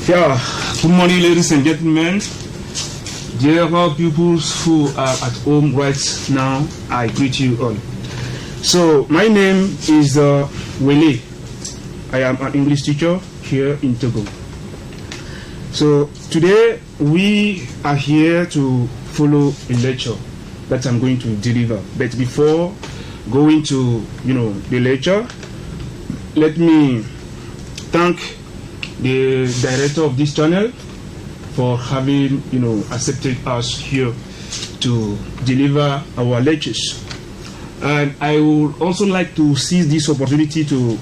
Yeah, good morning, ladies and gentlemen. Dear pupils who are at home right now, I greet you all. So, my name is Wele. I am an English teacher here in Togo. So, today we are here to follow a lecture that I'm going to deliver. But before going to, the lecture, let me thank the director of this channel for having accepted us here to deliver our lectures. And I would also like to seize this opportunity to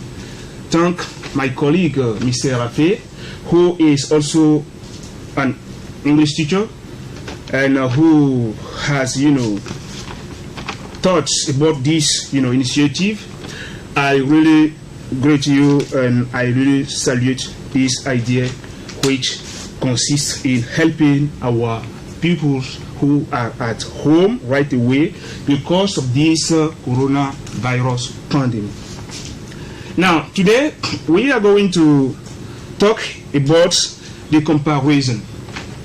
thank my colleague Mr. Rafe, who is also an English teacher and who has thoughts about this initiative. I really greet you and I really salute this idea, which consists in helping our pupils who are at home right away because of this coronavirus pandemic. Now, today we are going to talk about the comparison.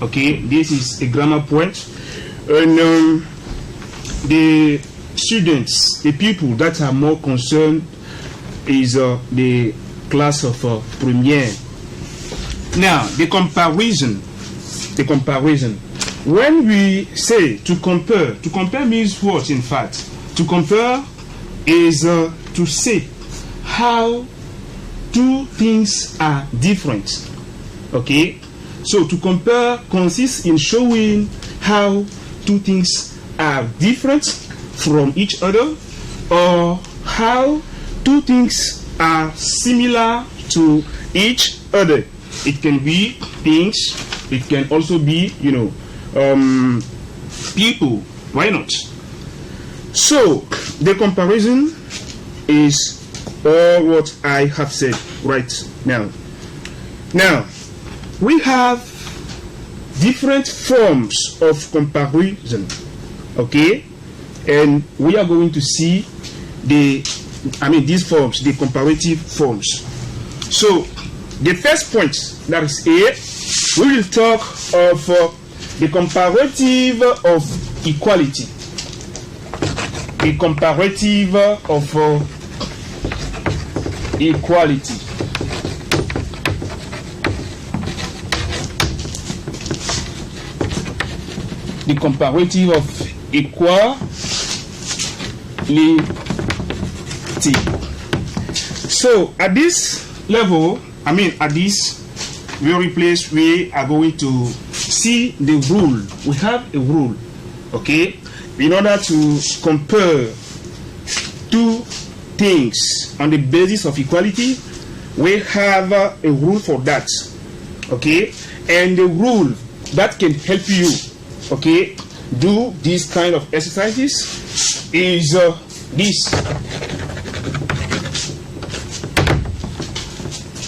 Okay, this is a grammar point, and the students, the people that are more concerned is the class of premiere. Now, the comparison. When we say to compare means what, in fact? To compare is to say how two things are different. Okay? So, to compare consists in showing how two things are different from each other, or how two things are similar to each other. It can be things, it can also be, people. Why not? So, the comparison is all what I have said right now. Now, we have different forms of comparison, okay? And we are going to see these forms, the comparative forms. So, the first point, that is A, we will talk of the comparative of equality. The comparative of equality. The comparative of equality. So, at this level, at this very place, we are going to see the rule. We have a rule, okay? In order to compare two things on the basis of equality, we have a rule for that, okay? And the rule that can help you, okay, do this kind of exercises is this.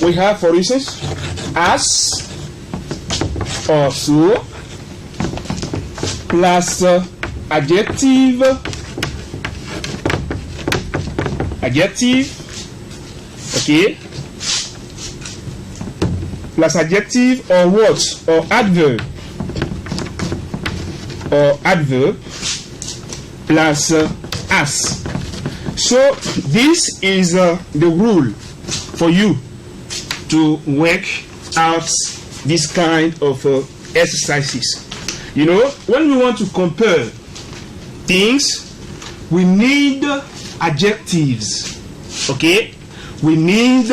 We have, for instance, as or so plus adjective, okay, plus adjective or what, or adverb, plus as. So this is the rule for you to work out this kind of exercises. When we want to compare things, we need adjectives, okay? We need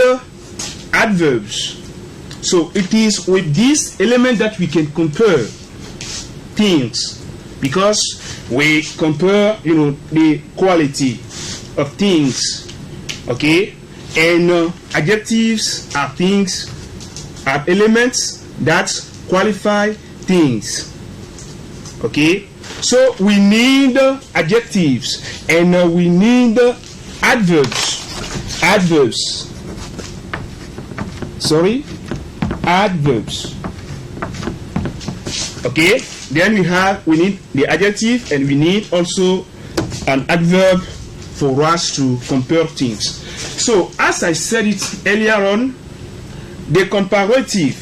adverbs. So it is with this element that we can compare things, because we compare, the quality of things, okay? And adjectives are things, are elements that qualify things. Okay? So we need adjectives and we need adverbs. Adverbs. Okay? Then we need the adjective and we need also an adverb for us to compare things. So, as I said it earlier on, the comparative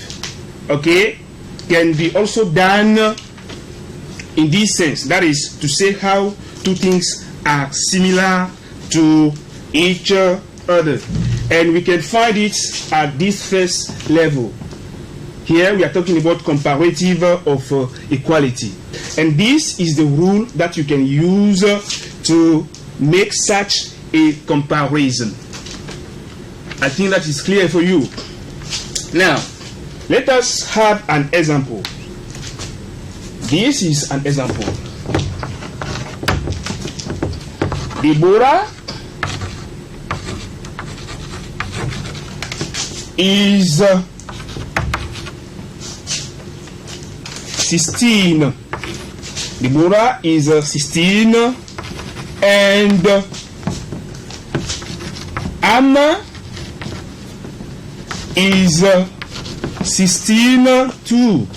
okay, can be also done in this sense. That is to say how two things are similar to each other. And we can find it at this first level. Here we are talking about comparative of equality. And this is the rule that you can use to make such a comparison. I think that is clear for you. Now, let us have an example. This is an example. Deborah is 16. Deborah is 16 and Anna is 16 too.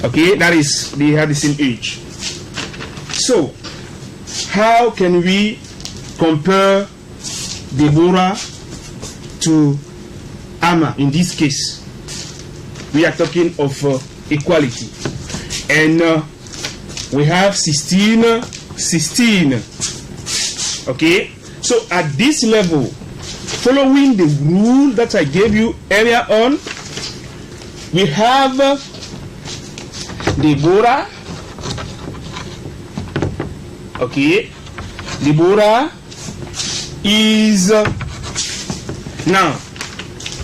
Okay, that is, they have the same age. So, how can we compare Deborah to Amma? In this case, we are talking of equality. And we have 16, 16. Okay, so at this level, following the rule that I gave you earlier on, we have Deborah. Okay, Deborah is now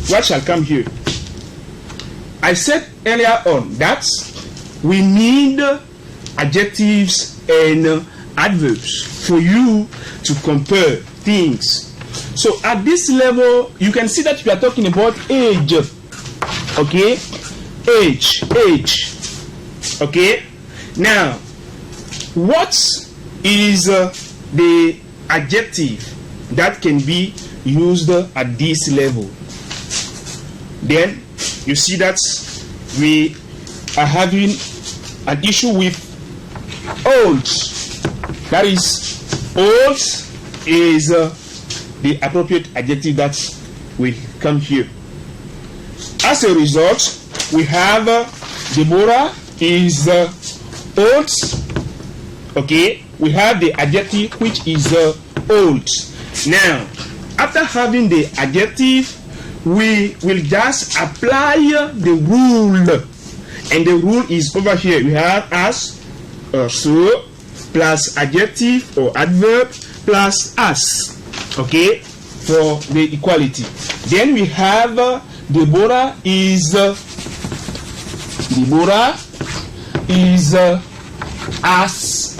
what shall come here? I said earlier on that we need adjectives and adverbs for you to compare things. So at this level, you can see that we are talking about age. Okay, age. Okay, now what is the adjective that can be used at this level? Then you see that we are having an issue with old. That is, old is the appropriate adjective that will come here. As a result, we have Deborah is old. Okay, we have the adjective which is old. Now, after having the adjective, we will just apply the rule, and the rule is over here. We have as or so plus adjective or adverb plus as. Okay, for the equality. Then we have Deborah is as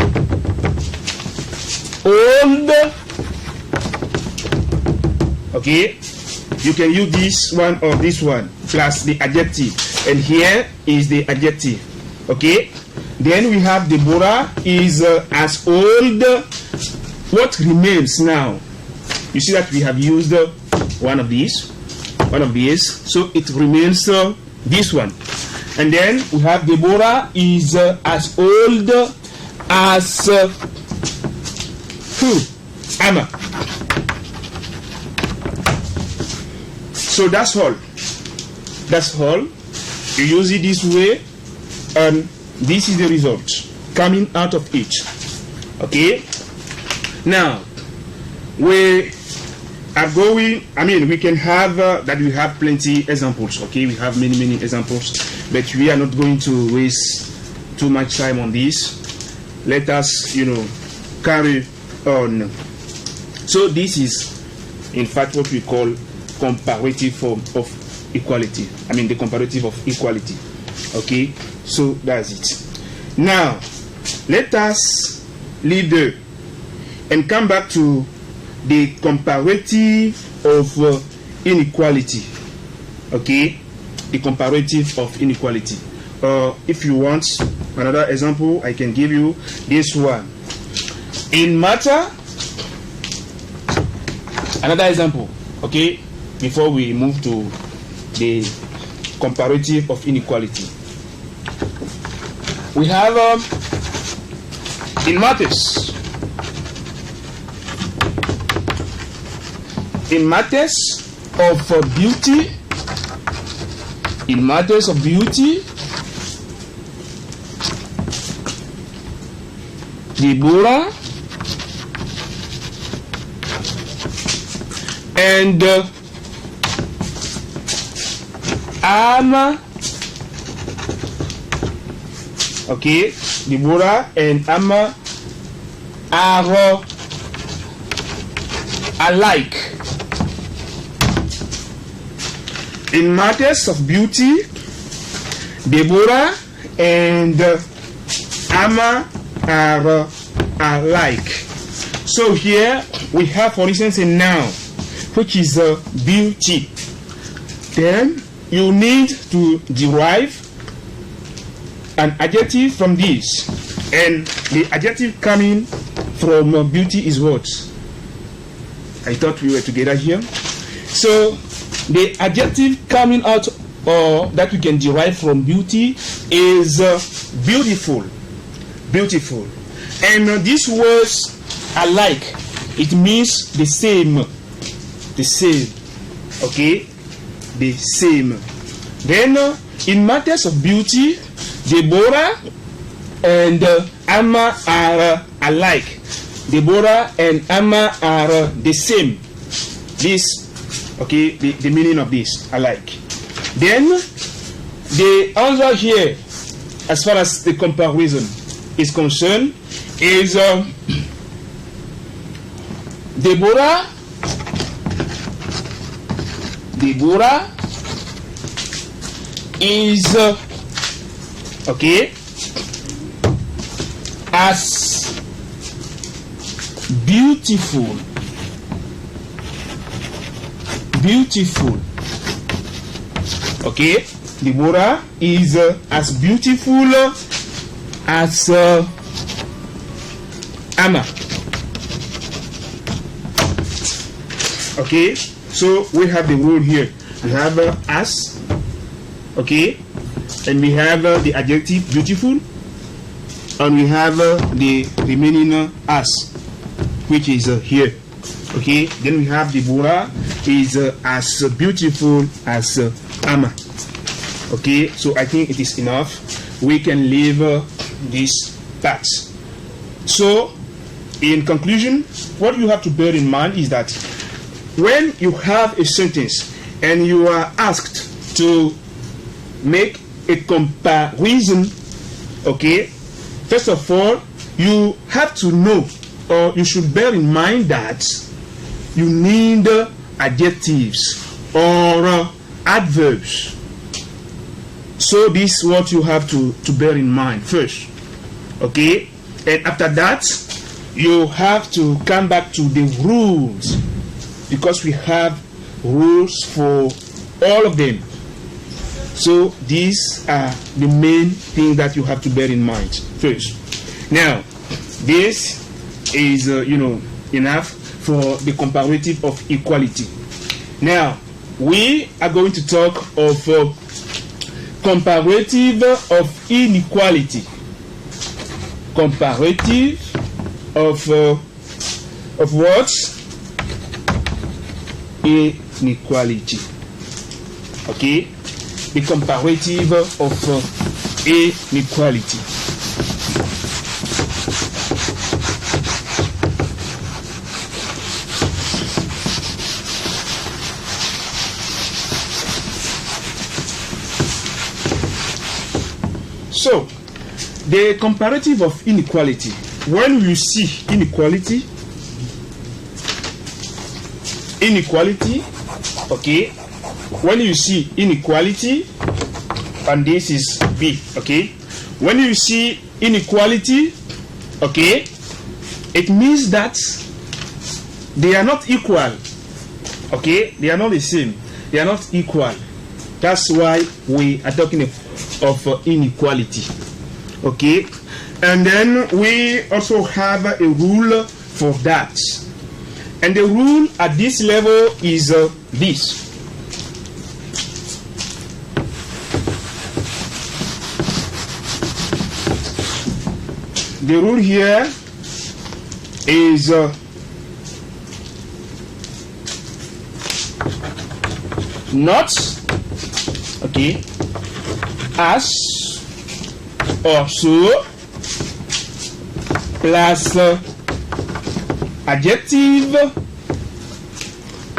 old. Okay, you can use this one or this one plus the adjective, and here is the adjective. Okay, then we have Deborah is as old. What remains now? You see that we have used one of these, so it remains this one. And then we have Deborah is as old as who? Amma. So that's all. That's all. You use it this way, and this is the result coming out of it. Okay. Now we are going. I mean, we can have that. We have plenty examples. Okay, we have many examples, but we are not going to waste too much time on this. Let us, carry on. So this is, in fact, what we call comparative form of equality. I mean, the comparative of equality. Okay, so that's it. Now, let us leave there and come back to the comparative of inequality. Okay, the comparative of inequality. If you want another example, I can give you this one. In matter, another example. Okay, before we move to the comparative of inequality, we have in matters. In matters of beauty In matters of beauty, Deborah and Amma. Okay, Deborah and Amma are alike. In matters of beauty, Deborah and Amma are alike. So here we have, for instance, a noun which is beauty. Then you need to derive an adjective from this, and the adjective coming from beauty is what? I thought we were together here. So the adjective coming out or that we can derive from beauty is beautiful. Beautiful. And these words alike, it means the same. The same. Okay? The same. Then in matters of beauty, Deborah and Amma are alike. Deborah and Amma are the same. This, okay, the meaning of this, alike. Then the answer here, as far as the comparison is concerned, is Deborah is okay as beautiful okay, Deborah is as beautiful as Amma. Okay, so we have the rule here. We have as, okay, and we have the adjective beautiful, and we have the remaining as, which is here. Okay, then we have Deborah is as beautiful as Amma. Okay, so I think it is enough. We can leave this part. So, in conclusion, what you have to bear in mind is that when you have a sentence and you are asked to make a comparison, okay, first of all, you have to know, or you should bear in mind that you need adjectives or adverbs. So this is what you have to bear in mind first, okay, and after that you have to come back to the rules, because we have rules for all of them. So these are the main things that you have to bear in mind first. Now this is enough for the comparative of equality. Now we are going to talk of comparative of inequality. Comparative of what? Inequality. Okay, the comparative of inequality. So, the comparative of inequality. When you see inequality, okay, when you see inequality, and this is B, okay, when you see inequality, okay, it means that they are not equal, okay, they are not the same, they are not equal. That's why we are talking of inequality, okay. And then we also have a rule for that, and the rule at this level is this. The rule here is not, okay, as or so plus adjective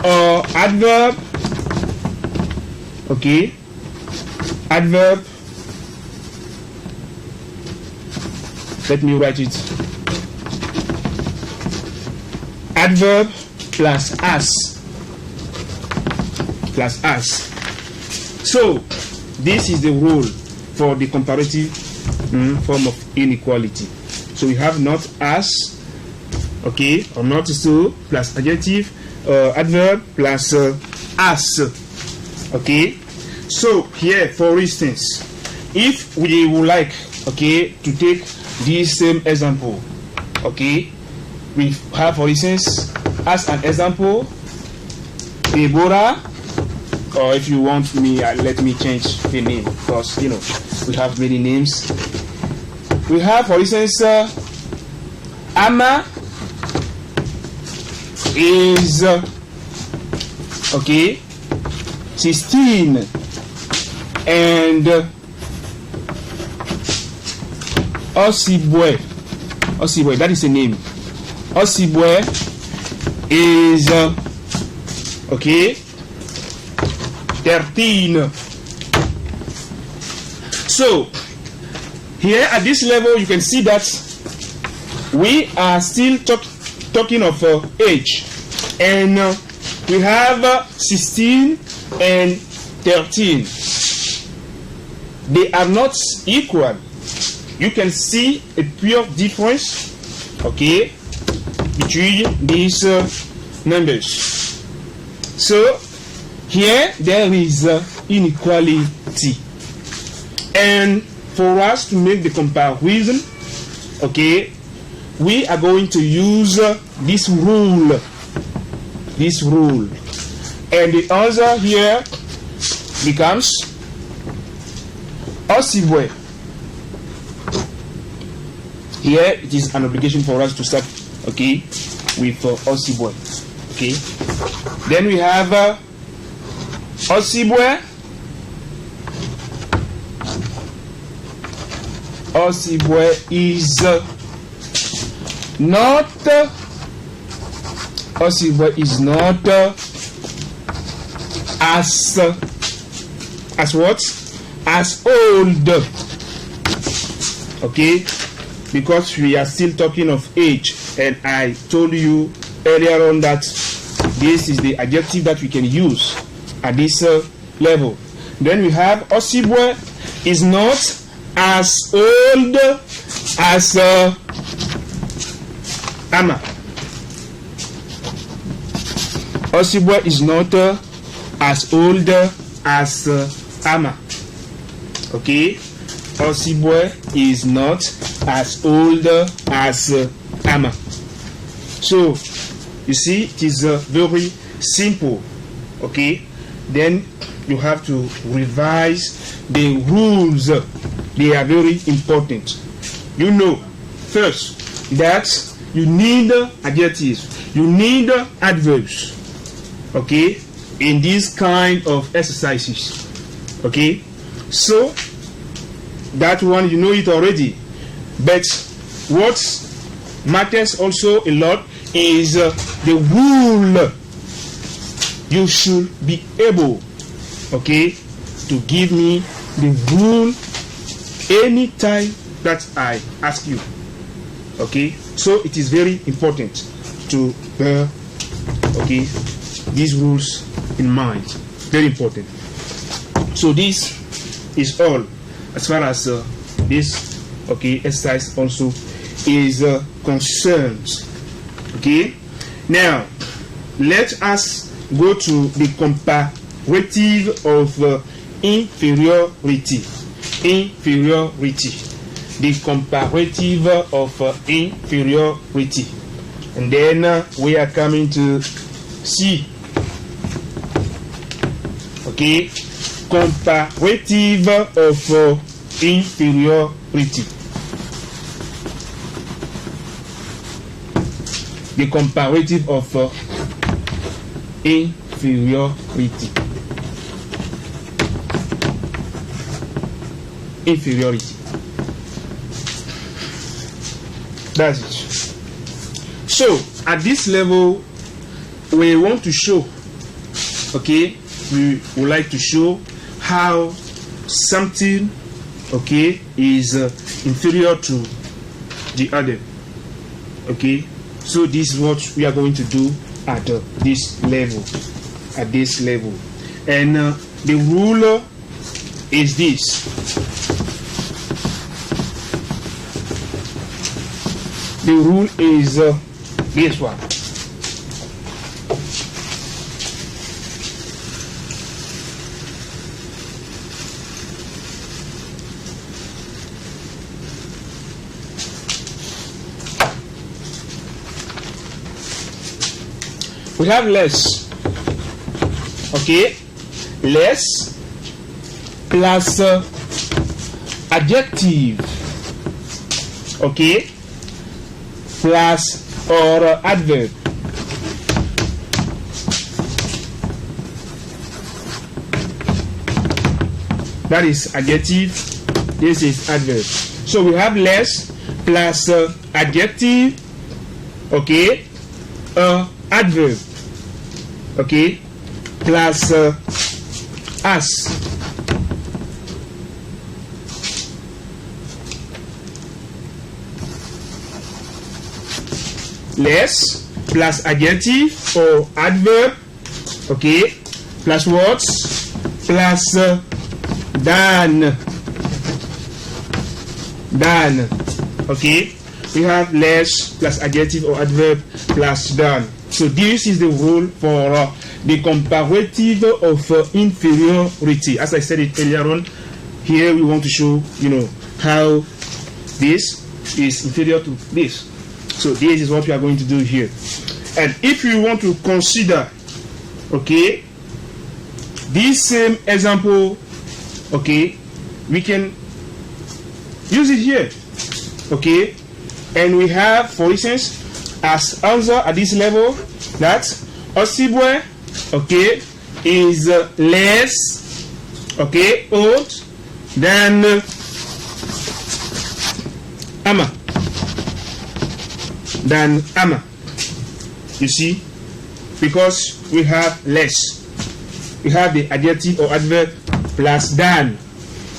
or adverb. Okay, adverb. Let me write it. Adverb plus as. Plus as. So this is the rule for the comparative form of inequality. So we have not as, okay, or not so plus adjective, adverb plus as. Okay. So here, for instance, if we would like, okay, to take this same example, okay, we have, for instance, as an example, Deborah, or if you want me, let me change the name, because you know we have many names. We have, for instance, Amma is okay 16, and Osibwe, that is a name. Osibwe is okay 13. So here at this level you can see that we are still talking of age, and we have 16 and 13. They are not equal. You can see a pure difference, okay, between these numbers. So here there is inequality, and for us to make the comparison, okay, we are going to use this rule, and the answer here becomes Osibwe. Here it is an obligation for us to start, okay, with Osibwe. Okay, then we have Osibwe. Osibwe is not. Osibwe is not as what? As old. Okay, because we are still talking of age, and I told you earlier on that this is the adjective that we can use at this level. Then we have Osibwe is not as old as Amma. Osibwe is not as old as Amma. Okay, Osibwe is not as old as Amma. So you see, it is very simple. Okay, then you have to revise the rules. They are very important. You know, first, that you need adjectives, you need adverbs, okay, in this kind of exercises. Okay, so that one you know it already, but what matters also a lot is the rule. You should be able, okay, to give me the rule anytime that I ask you. Okay, so it is very important to bear, okay, these rules in mind. Very important. So this is all as far as this, okay, exercise also is concerned. Okay, now let us go to the comparative of inferiority. The comparative of inferiority, and then we are coming to see, okay, comparative of inferiority. The comparative of inferiority. inferiority. That's it. So at this level, we want to show, okay, we would like to show how something, okay, is inferior to the other. Okay, so this is what we are going to do at this level. At this level, and the rule is this. The rule is this one. We have less, okay, less plus adjective, okay, plus or adverb. That is adjective, this is adverb. So we have less plus adjective, okay, adverb, okay, plus as. Less plus adjective or adverb, okay, plus words, plus than, okay. We have less plus adjective or adverb plus than. So this is the rule for the comparative of inferiority. As I said it earlier on, here we want to show, you know, how this is inferior to this. So this is what we are going to do here. And if you want to consider, okay, this same example, okay, we can use it here, okay. And we have, for instance, as answer at this level, that Osibwe, okay, is less, okay, old than Ama. Than Ama. You see, because we have less, we have the adjective or adverb plus than,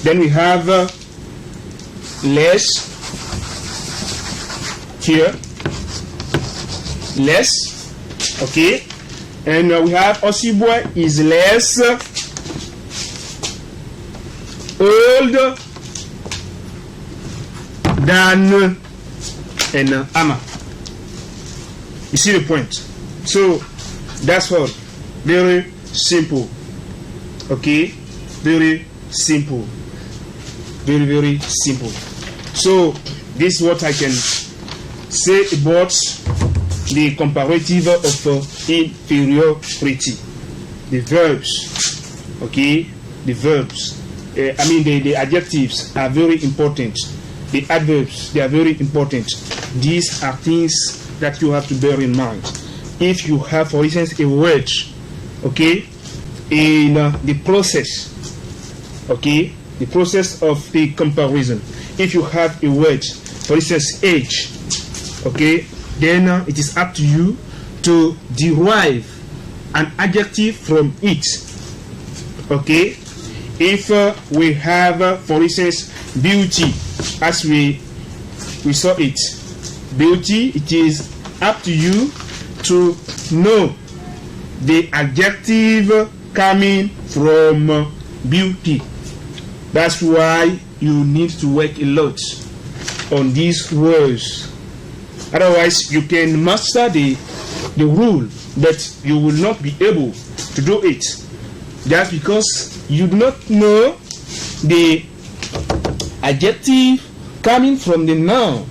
then we have less here, less, okay, and we have Osibwe is less old than and Ama. You see the point? So that's all. Very simple. Okay, very simple. Very, very simple. So this is what I can say about the comparative of inferiority. The verbs, okay, the verbs. I mean the adjectives are very important. The adverbs, they are very important. These are things that you have to bear in mind. If you have, for instance, a word, okay, in the process, okay, the process of the comparison. If you have a word, for instance, age, okay, then it is up to you to derive an adjective from it, okay. If we have, for instance, beauty, as we saw it, beauty, it is up to you to know the adjective coming from beauty. That's why you need to work a lot on these words. Otherwise, you can master the rule, but you will not be able to do it just because you do not know the adjective coming from the noun.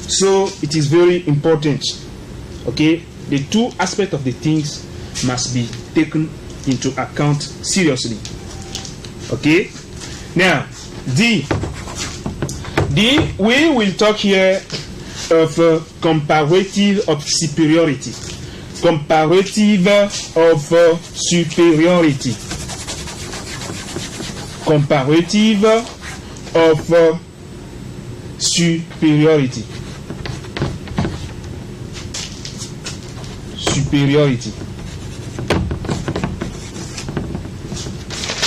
So it is very important, okay. The two aspects of the things must be taken into account seriously, okay. Now D, we will talk here of comparative of superiority. Comparative of superiority. Comparative of superiority. Superiority.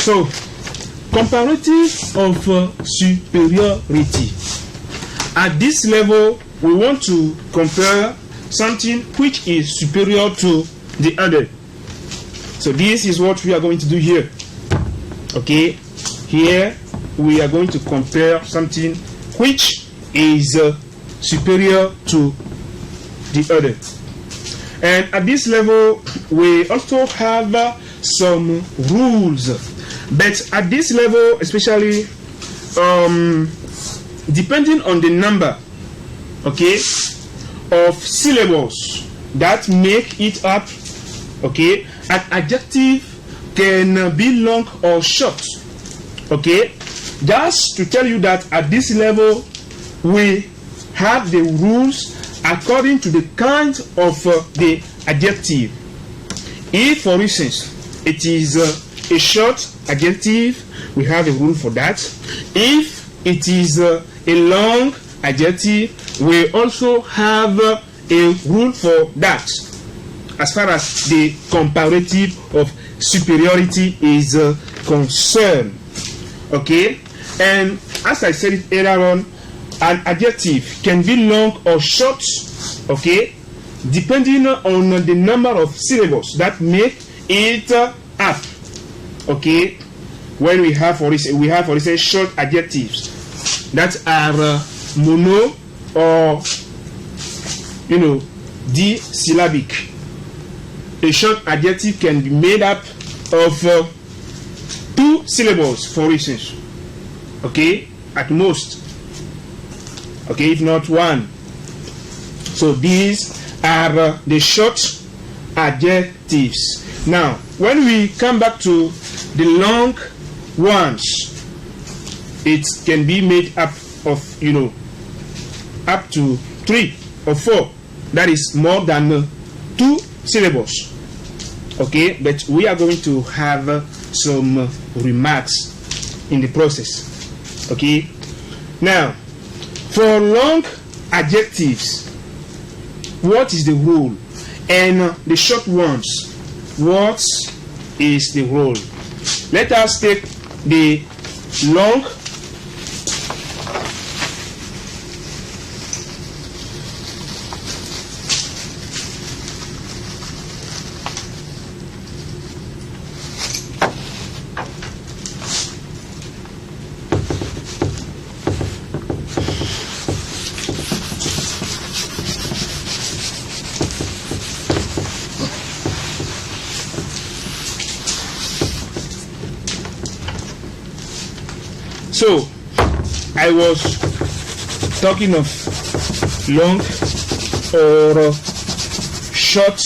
So, comparative of superiority. At this level, we want to compare something which is superior to the other. So this is what we are going to do here. Okay, here we are going to compare something which is superior to the other. And at this level, we also have some rules. But at this level, especially depending on the number, okay, of syllables that make it up, okay, an adjective can be long or short. Okay, just to tell you that at this level we have the rules according to the kind of the adjective. If, for instance, it is a short adjective, we have a rule for that. If it is a long adjective, we also have a rule for that, as far as the comparative of superiority is concerned. Okay, and as I said it earlier on, an adjective can be long or short, okay, depending on the number of syllables that make it up. Okay, when we have, for instance, short adjectives that are mono or disyllabic. A short adjective can be made up of 2 syllables, for instance. Okay, at most. Okay, if not 1. So these are the short adjectives. Now, when we come back to the long ones, it can be made up of up to 3 or 4. That is more than 2 syllables. Okay, but we are going to have some remarks in the process. Okay, now for long adjectives, what is the rule? And the short ones, what is the rule? Let us take the long So, I was talking of long or short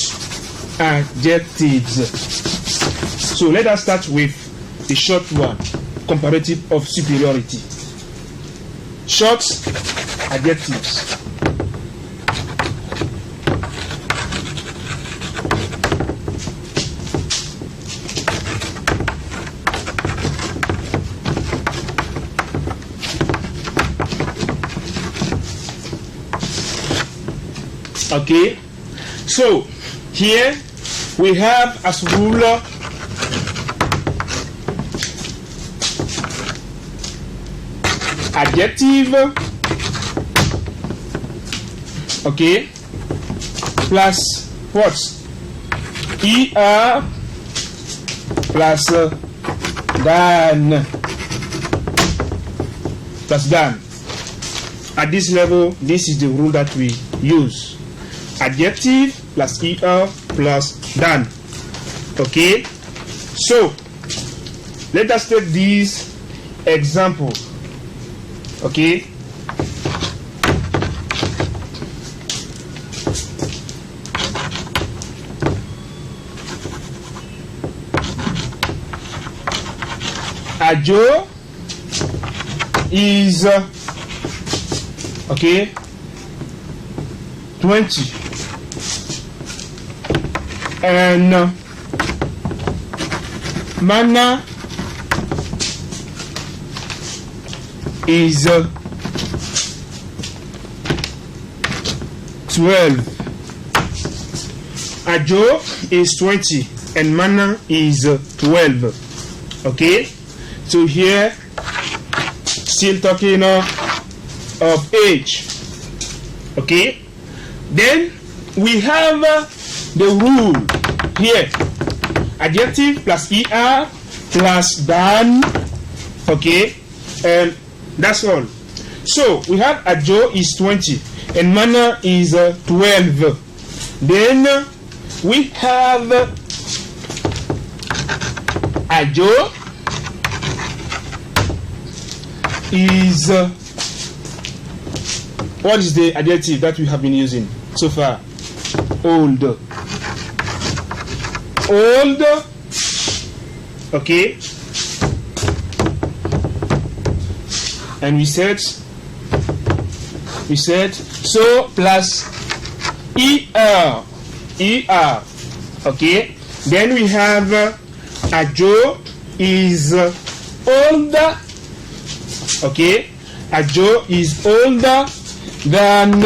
adjectives. So, let us start with the short one, comparative of superiority. Short adjectives. Okay, so here we have as rule adjective, okay, plus what? er plus than plus than. At this level, this is the rule that we use. Adjective plus er plus than. Okay, so let us take this example. Okay, Ajo is okay 20 and Mana is 12. Ajo is 20 and Mana is 12. Okay, so here still talking of age. Okay, then we have the rule here: adjective plus er plus than. Okay, and that's all. So we have Ajo is 20 and Mana is 12. Then we have Ajo is what is the adjective that we have been using so far? Old. Old. Okay. And we said so plus er. Okay. Then we have Ajo is older. Okay. Ajo is older than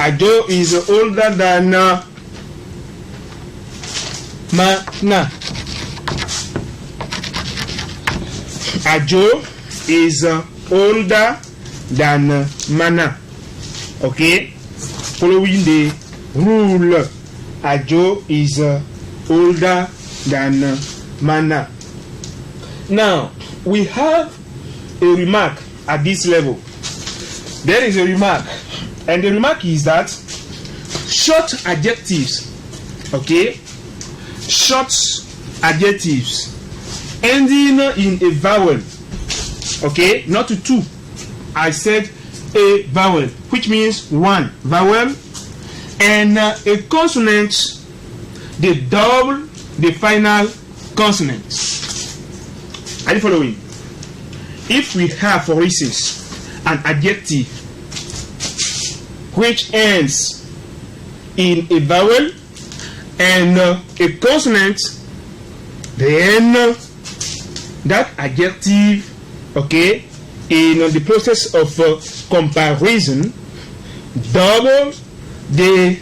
Ajo is older than Mana. Ajo is older than Mana. Okay, following the rule, Ajo is older than Mana. Now we have a remark at this level. There is a remark, and the remark is that short adjectives, okay, short adjectives ending in a vowel, okay, not two. I said a vowel, which means one vowel, and a consonant, they double the final consonant. Are you following? If we have, for instance, an adjective which ends in a vowel and a consonant, then that adjective, okay, in the process of comparison, double the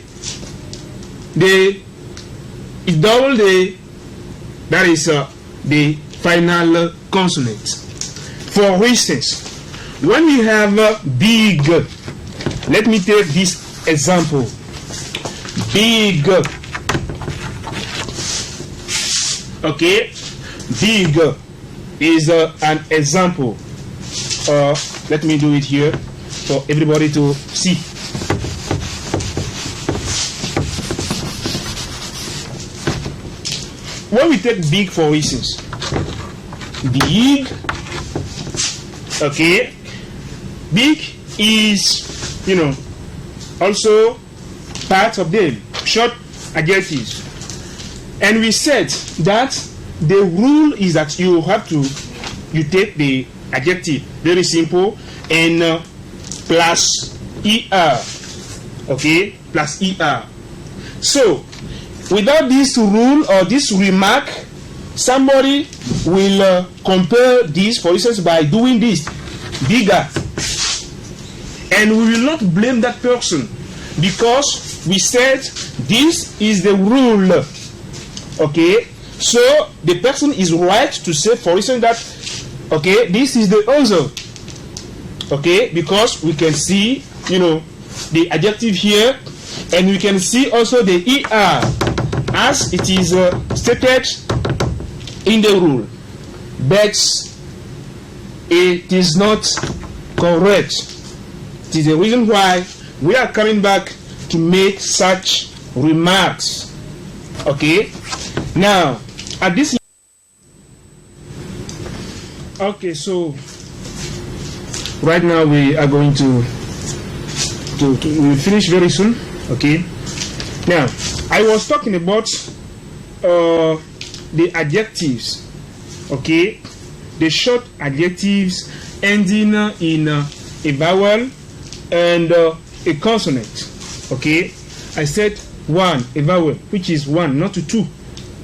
that is the final consonant. For instance, when we have big, let me take this example. Big. Okay, big is an example. Let me do it here for everybody to see. When we take big, for instance, big, okay, big is, also part of them, short adjectives. And we said that the rule is that you take the adjective, very simple, and plus er, okay, plus er. So without this rule or this remark, somebody will compare this, for instance, by doing this, bigger, and we will not blame that person because we said this is the rule. Okay, so the person is right to say, for instance, that okay, this is the answer. Okay, because we can see, the adjective here, and we can see also the er as it is stated in the rule, but it is not correct. It is the reason why we are coming back to make such remarks. Okay, now at this, okay, so right now we are going to we'll finish very soon. Okay, now I was talking about the adjectives, okay, the short adjectives ending in a vowel and a consonant. Okay, I said one, a vowel, which is one, not two.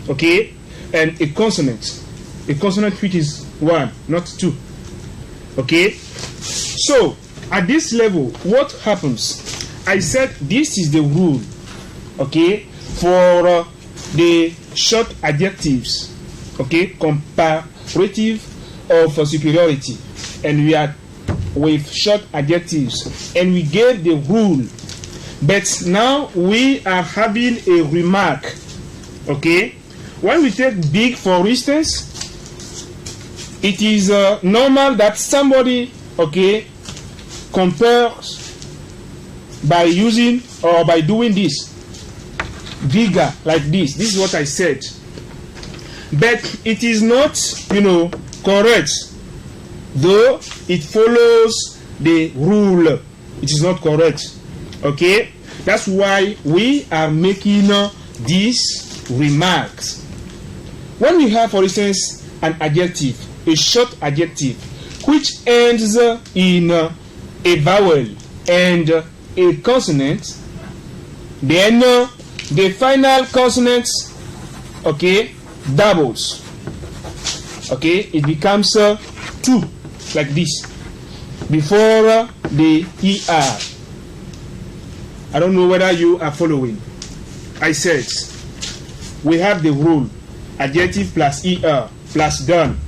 Okay, and a consonant which is one, not two. Okay, so at this level, what happens? I said this is the rule, okay, for the short adjectives, okay, comparative of superiority, and we are with short adjectives, and we gave the rule. But now we are having a remark, okay? When we take big, for instance, it is normal that somebody, okay, compares by using or by doing this, bigger, like this. This is what I said. But it is not, correct. Though it follows the rule, it is not correct. Okay, that's why we are making these remarks. When we have, for instance, an adjective, a short adjective, which ends in a vowel and a consonant, then the final consonant, okay, doubles. Okay, it becomes two, like this, before the ER. I don't know whether you are following. I said we have the rule adjective plus ER plus done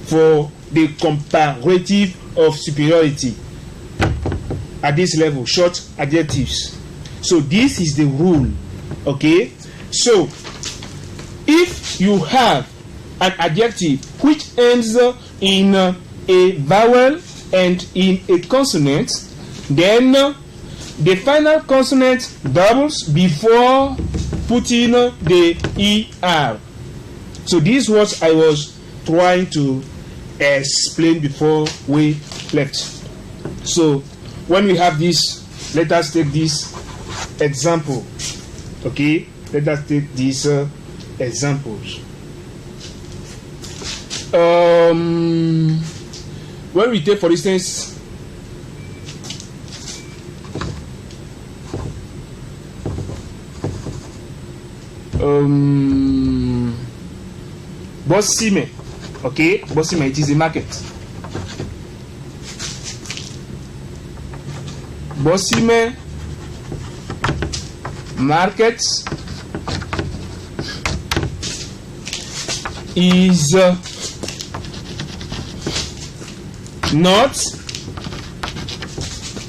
for the comparative of superiority at this level, short adjectives. So this is the rule. Okay, so if you have an adjective which ends in a vowel and in a consonant, then the final consonant doubles before putting the ER. So this is what I was trying to explain before we left. So when we have this, let us take this example. Okay, let us take these examples. When we take, for instance, Bosime, okay, Bosime, it is a market. Bosime market is not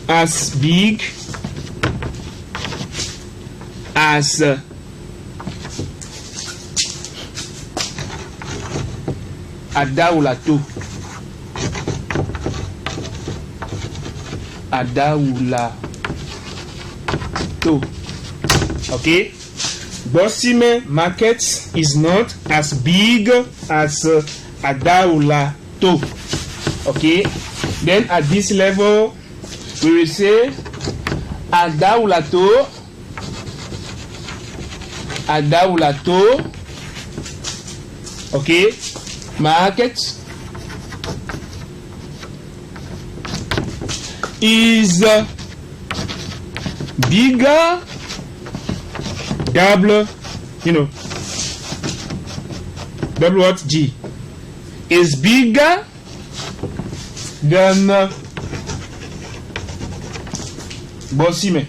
as big as Adaulato. Okay, Bosime market is not as big as Adaulato. Okay, then at this level we will say Adaulato okay, market is bigger, double what, G is bigger than Bosime.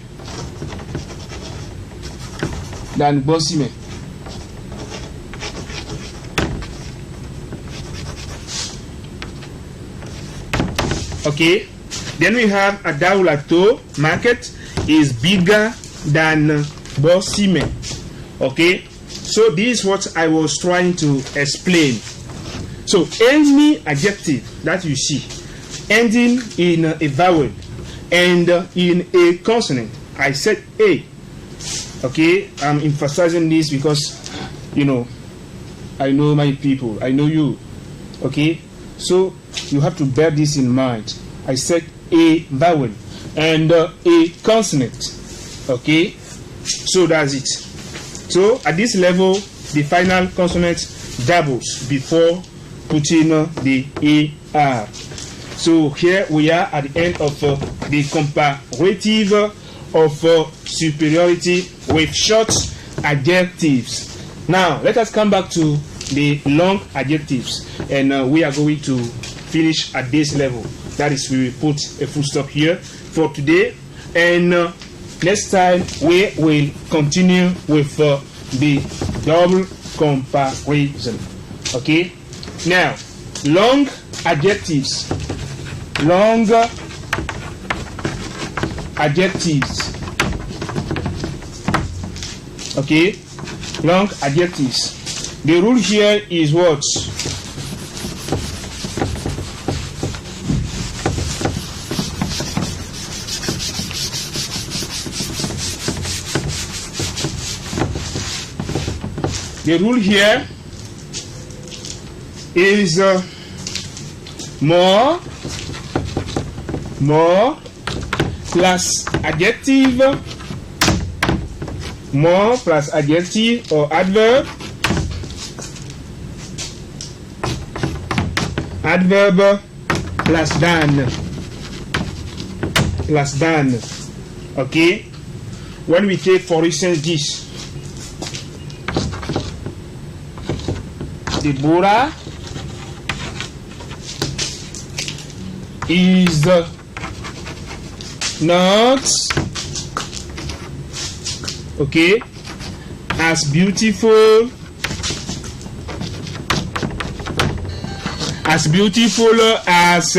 Okay, then we have Adaulato market is bigger than Bosime. Okay, so this is what I was trying to explain. So any adjective that you see ending in a vowel and in a consonant, I said A. Okay, I'm emphasizing this because I know my people, I know you. Okay, so you have to bear this in mind. I said a vowel and a consonant. Okay, so that's it. So at this level, the final consonant doubles before putting the AR. So here we are at the end of the comparative of superiority with short adjectives. Now let us come back to the long adjectives, and we are going to finish at this level. That is, we will put a full stop here for today, and next time we will continue with the double comparison. Okay, now long adjectives. Long adjectives. Okay, long adjectives. The rule here is what? The rule here is more plus adjective, more plus adjective or adverb, adverb plus than. Okay, when we take for instance this, Deborah is not, okay, as beautiful as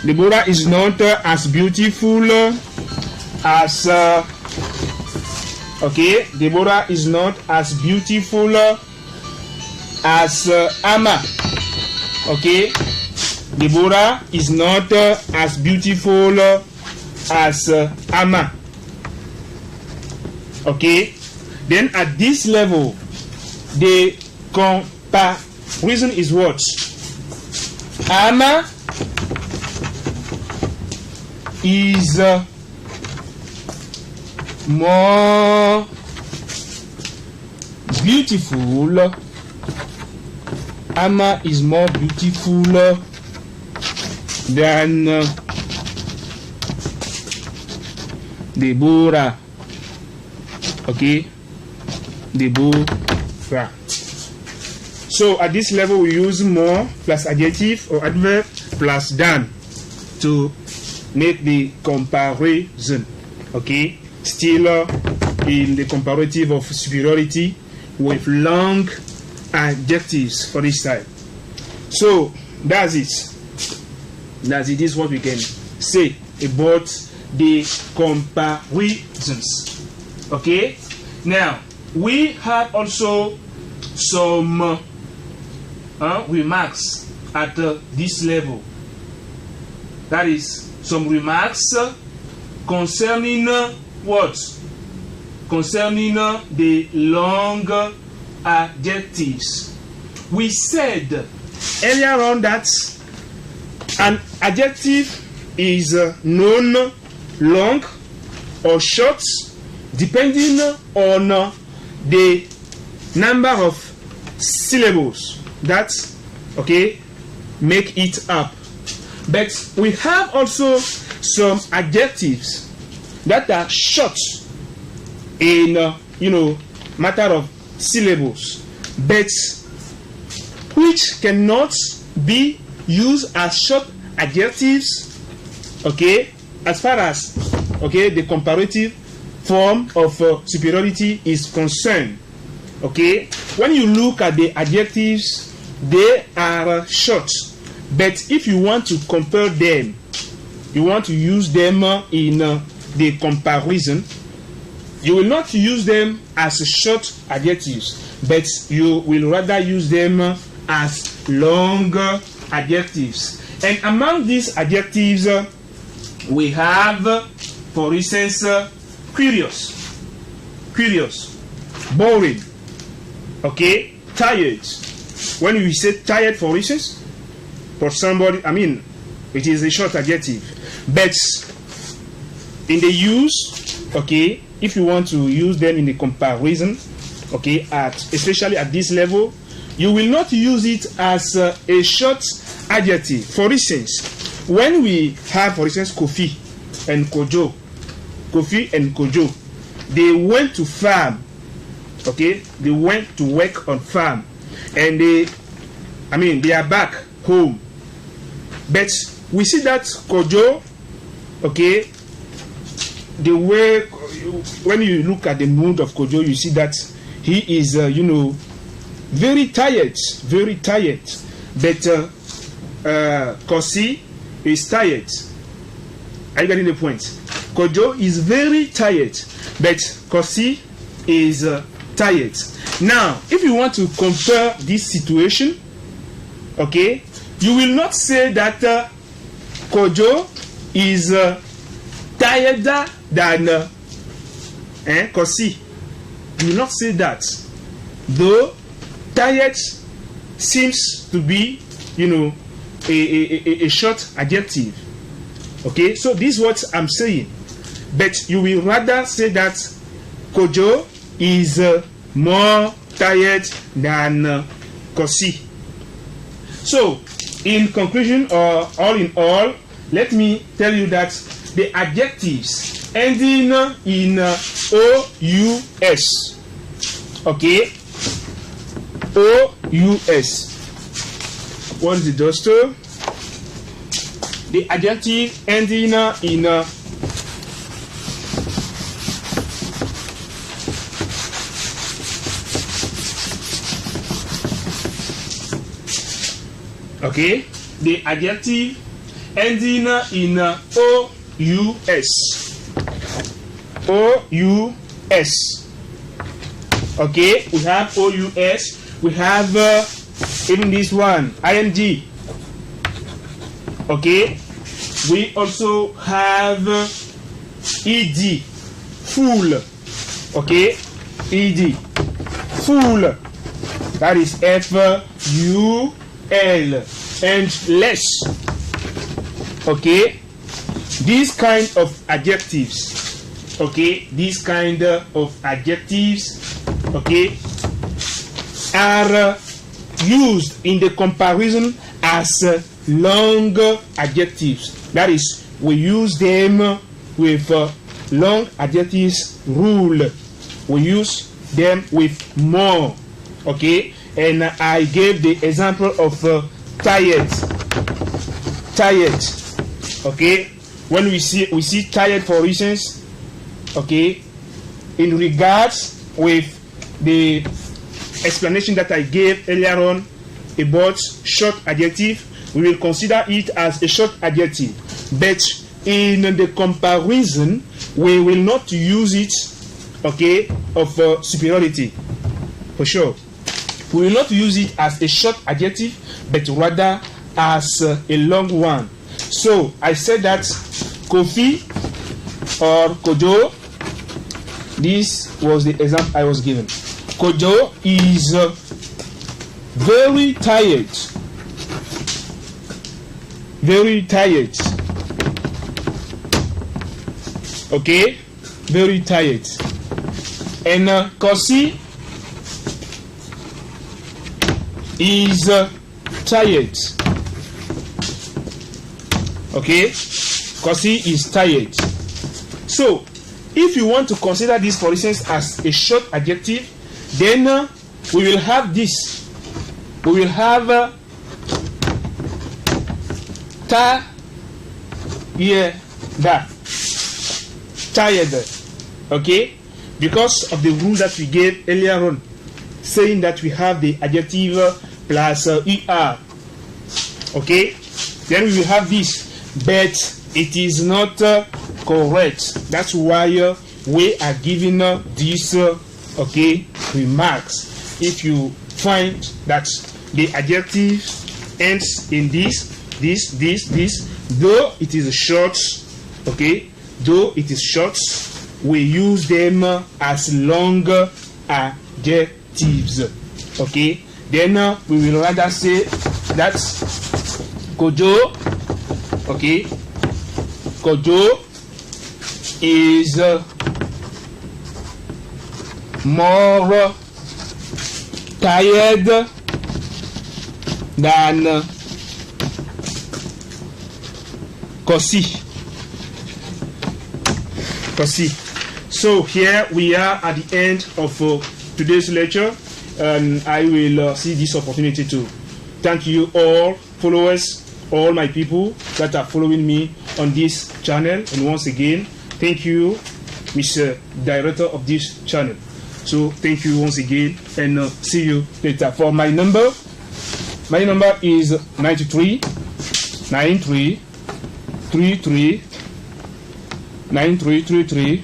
Deborah is not as beautiful as okay, Deborah is not as beautiful as Amma. Okay, Deborah is not as beautiful as Amma. Okay, then at this level the comparison is what? Amma is more beautiful. Amma is more beautiful than Deborah. Okay, Deborah. So at this level we use more plus adjective or adverb plus than to make the comparison. Okay, still in the comparative of superiority with long adjectives for this time. So that's it. This is what we can say about the comparisons. Okay, now we have also some remarks at this level. That is, some remarks concerning what? Concerning the long adjectives. We said earlier on that an adjective is known long or short depending on the number of syllables that, okay, make it up. But we have also some adjectives that are short in matter of syllables, but which cannot be used as short adjectives, okay, as far as, okay, the comparative form of superiority is concerned. Okay, when you look at the adjectives, they are short, but if you want to compare them, you want to use them in the comparison, you will not use them as short adjectives, but you will rather use them as long adjectives. And among these adjectives, we have, for instance, curious, boring, okay, tired. When we say tired, for instance, for somebody, I mean, it is a short adjective, but in the use, okay, if you want to use them in the comparison, okay, especially at this level, you will not use it as a short adjective. For instance, when we have, for instance, Kofi and Kojo, they went to farm, okay, they went to work on farm, and they are back home. But we see that Kojo, okay, the way, when you look at the mood of Kojo, you see that he is, very tired. But Kosi is tired. Are you getting the point? Kojo is very tired, but Kosi is tired. Now, if you want to compare this situation, okay, you will not say that Kojo is tireder than Kosi. You will not say that. Though tired seems to be, a short adjective. Okay, so this is what I'm saying. But you will rather say that Kojo is more tired than Kosi. So, in conclusion, or all in all, let me tell you that the adjectives ending in OUS, okay, OUS, what is it, Dosto? The adjective ending in okay, the adjective ending in OUS. Okay, we have OUS. We have even this one, ING. Okay, we also have ED, full. Okay, ED, full. That is FUL, and less. Okay, these kind of adjectives. Okay, these kind of adjectives. Okay, are used in the comparison as long adjectives. That is, we use them with long adjectives rule. We use them with more. Okay, and I gave the example of tired. Okay, when we see tired, for instance. Okay, in regards with the explanation that I gave earlier on about short adjective, we will consider it as a short adjective. But in the comparison, we will not use it, okay, of superiority, for sure. We will not use it as a short adjective, but rather as a long one. So I said that Kofi or Kojo, this was the example I was given. Kojo is very tired. Very tired. Okay? Very tired. And Kosi is tired. Okay? Kosi is tired. So, if you want to consider this, for instance, as a short adjective, then we will have this. We will have tired. Okay? Because of the rule that we gave earlier on, saying that we have the adjective plus ER. Okay? Then we will have this. But it is not correct. That's why we are giving these okay, remarks. If you find that the adjective ends in this, though it is short, okay, though it is short, we use them as long adjectives. Okay, then we will rather say that Kojo, okay, Kojo is more tired than Kosi. So here we are at the end of today's lecture, and I will see this opportunity to thank you all followers all my people that are following me on this channel. And once again, thank you, Mr. Director of this channel. So thank you once again, and see you later. For my number is 93 93 33 9333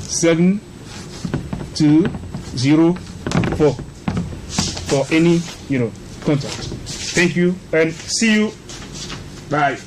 7204 for any contact. Thank you and see you. Bye.